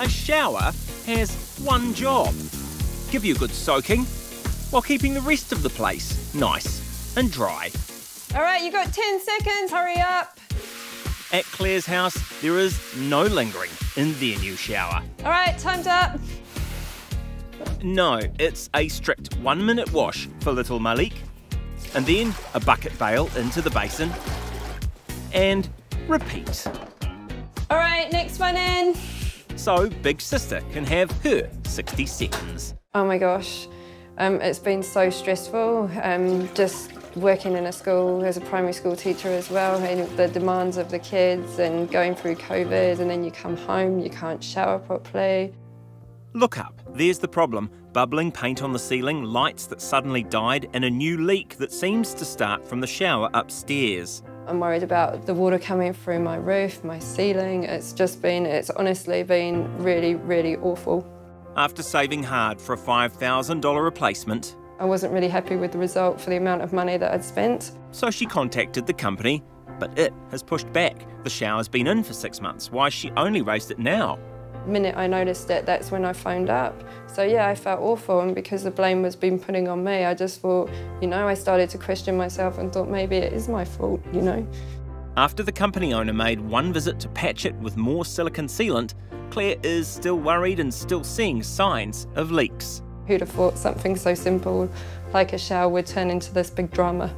A shower has one job: give you a good soaking while keeping the rest of the place nice and dry. All right, you got 10 seconds, hurry up. At Claire's house, there is no lingering in their new shower. All right, time's up. No, it's a strict 1-minute wash for little Malik, and then a bucket bail into the basin, and repeat. All right, next one in. So Big Sister can have her 60 seconds. Oh my gosh, it's been so stressful. Just working in a school as a primary school teacher as well, and the demands of the kids and going through COVID, and then you come home, you can't shower properly. Look up, there's the problem. Bubbling paint on the ceiling, lights that suddenly died, and a new leak that seems to start from the shower upstairs. I'm worried about the water coming through my roof, my ceiling. It's honestly been really, really awful. After saving hard for a $5,000 replacement, I wasn't really happy with the result for the amount of money that I'd spent. so she contacted the company, but it has pushed back. The shower's been in for 6 months. Why has she only raised it now? The minute I noticed it, that's when I phoned up. So yeah, I felt awful, and because the blame was being put on me, I just thought, I started to question myself and thought maybe it is my fault, After the company owner made one visit to patch it with more silicone sealant, Claire is still worried and still seeing signs of leaks. Who'd have thought something so simple like a shower would turn into this big drama?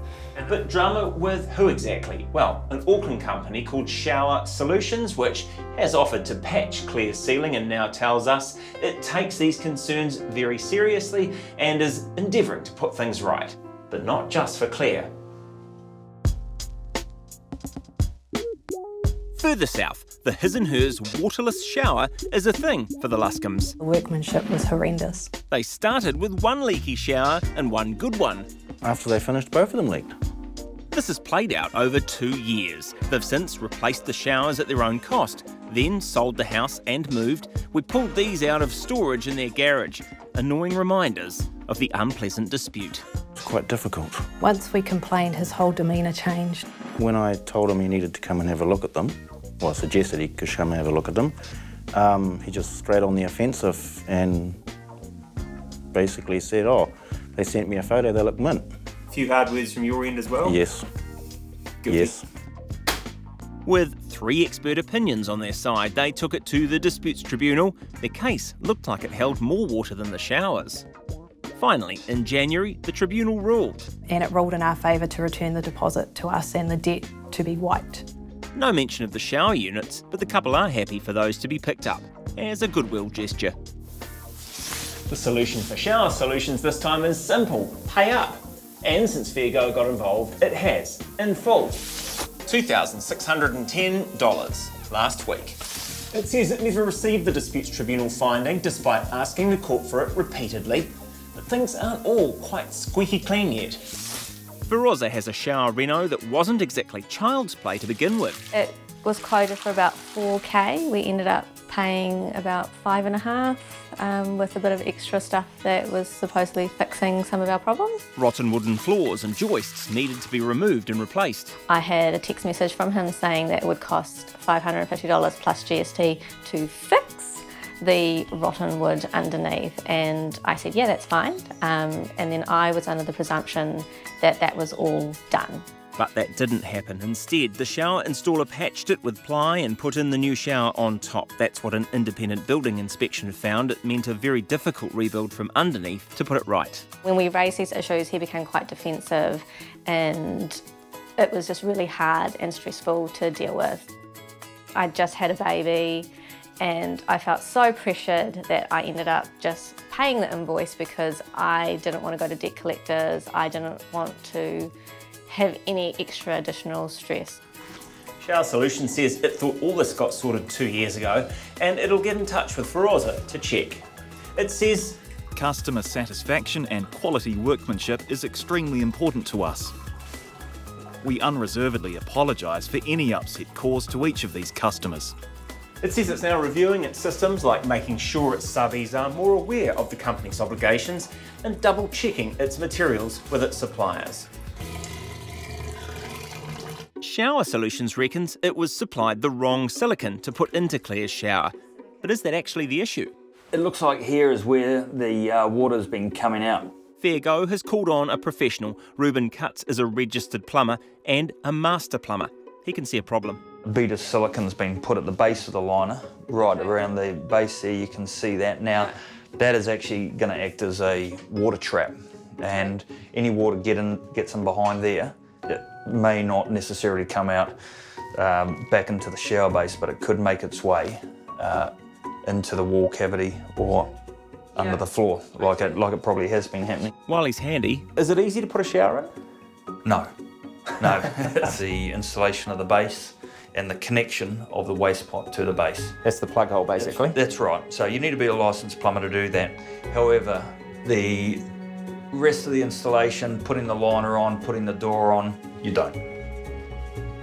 But drama with who exactly? Well, an Auckland company called Shower Solutions, which has offered to patch Claire's ceiling and now tells us it takes these concerns very seriously and is endeavouring to put things right. But not just for Claire. Further south, the his and hers waterless shower is a thing for the Luscombes. The workmanship was horrendous. They started with one leaky shower and one good one. After they finished, both of them leaked. This has played out over 2 years. They've since replaced the showers at their own cost, then sold the house and moved. We pulled these out of storage in their garage. Annoying reminders of the unpleasant dispute. It's quite difficult. Once we complained, his whole demeanour changed. When I told him he needed to come and have a look at them, well, I suggested he could come and have a look at them, he just straight on the offensive and basically said, oh, they sent me a photo, they look mint. A few hard words from your end as well? Yes. Guilty. Yes. With 3 expert opinions on their side, they took it to the disputes tribunal. Their case looked like it held more water than the showers. Finally, in January, the tribunal ruled. And it ruled in our favour to return the deposit to us and the debt to be wiped. No mention of the shower units, but the couple are happy for those to be picked up as a goodwill gesture. The solution for Shower Solutions this time is simple: pay up. And since Fairgo got involved, it has, in full. $2,610 last week. It says it never received the disputes tribunal finding despite asking the court for it repeatedly. But things aren't all quite squeaky clean yet. Feroza has a shower reno that wasn't exactly child's play to begin with. It was quoted for about $4K. We ended up paying about $5.5, with a bit of extra stuff that was supposedly fixing some of our problems. Rotten wooden floors and joists needed to be removed and replaced. I had a text message from him saying that it would cost $550 plus GST to fix the rotten wood underneath, and I said, yeah, that's fine. And then I was under the presumption that that was all done. But that didn't happen. Instead, the shower installer patched it with ply and put in the new shower on top. That's what an independent building inspection found. It meant a very difficult rebuild from underneath to put it right. When we raised these issues, he became quite defensive, and it was just really hard and stressful to deal with. I just had a baby, and I felt so pressured that I ended up just paying the invoice because I didn't want to go to debt collectors. I didn't want to have any extra additional stress. Shower Solutions says it thought all this got sorted 2 years ago, and it'll get in touch with Feroza to check. It says, customer satisfaction and quality workmanship is extremely important to us. We unreservedly apologise for any upset caused to each of these customers. it says it's now reviewing its systems, like making sure its subbies are more aware of the company's obligations and double checking its materials with its suppliers. Shower Solutions reckons it was supplied the wrong silicone to put into Claire's shower. But is that actually the issue? It looks like here is where the water's been coming out. Fairgo has called on a professional. Ruben Cutts is a registered plumber and a master plumber. He can see a problem. A bead of silicon's been put at the base of the liner, right around the base there, you can see that. Now, that is actually going to act as a water trap, and any water gets in behind there, it may not necessarily come out back into the shower base, but it could make its way into the wall cavity or under the floor, like it probably has been happening. While he's handy, Is it easy to put a shower in? No, no. It's the installation of the base and the connection of the waste pipe to the base. That's the plug hole, basically. That's right. So you need to be a licensed plumber to do that. However, the rest of the installation, putting the liner on, putting the door on, you don't.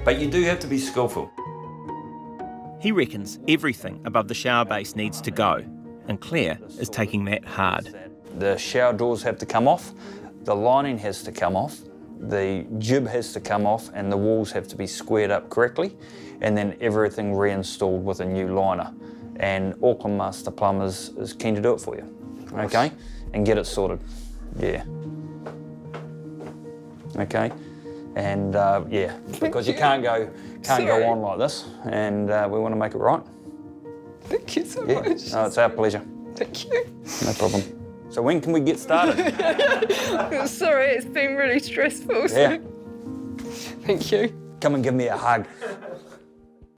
But you do have to be skillful. he reckons everything above the shower base needs to go, and Claire is taking that hard. The shower doors have to come off, the lining has to come off, the jib has to come off, and the walls have to be squared up correctly, and then everything reinstalled with a new liner. And Auckland Master Plumbers is keen to do it for you, okay? And get it sorted, yeah. Okay, and yeah, because you can't go on like this, and we want to make it right. Thank you so Yeah, much. no, it's our pleasure. Thank you. No problem. So when can we get started? Sorry, it's been really stressful. So. Yeah. Thank you. Come and give me a hug.